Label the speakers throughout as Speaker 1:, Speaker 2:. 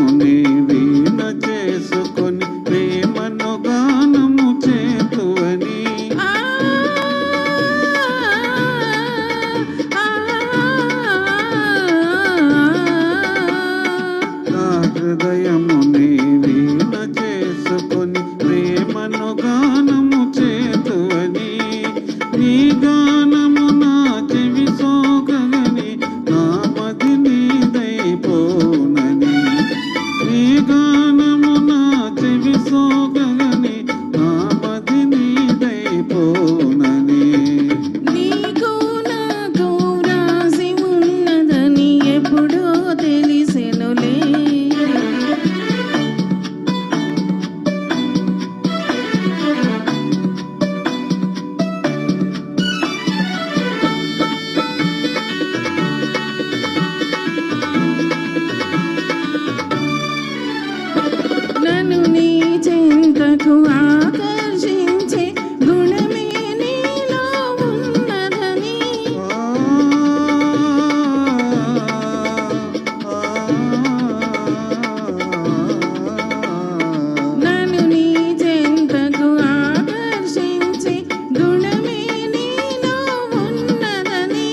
Speaker 1: హృదయముని వీణ చేసుకొని ప్రేమను గానము చేతువని నా హృదయముని వీణ చేసుకొని ప్రేమను గానము చేతువని నీ గానము నా చెవి సోకగని నా మది నీదైపోనని నీ గానము నా చెవి సోకగని నా మది నీదైపోనని
Speaker 2: నీకు నాకు రాసి ఉన్నదని ఎప్పుడో తెలిసెనులే నన్ను నీ చెంతకు ఆకర్షించే గుణమే నీలో ఉన్నదని నన్ను నీ చెంతకు ఆకర్షించే గుణమే నీలో ఉన్నదని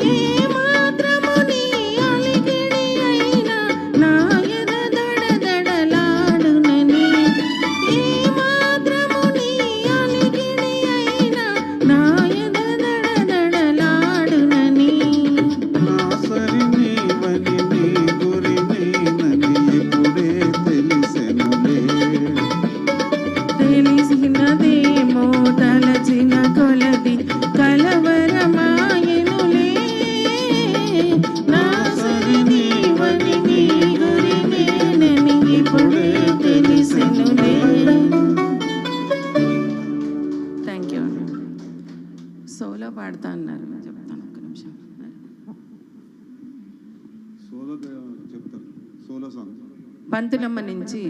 Speaker 2: ఏ మాత్రము నీ అలికిడి అయినా నా ఎద దడదడలాడునని ఏ మాత్రము నీ అలికిడి అయినా నా ఎద దడదడలాడునని
Speaker 1: నా సరి నీవని నీ గురి నేనని ఇప్పుడే తెలిసెనులే
Speaker 2: తెలిసినదేమో తలచిన కొలది కలవరమాయనులే నా సరి నీవని నీ గురి నేనని ఇప్పుడే తెలిసెనులే. థ్యాంక్ యూ అండి. సోలో పాడతా అన్నారు, చెప్తాను ఒక్క నిమిషం.
Speaker 1: సోలో చెప్తాను సోలో సాంగ్
Speaker 2: పంతులమ్మ నుంచి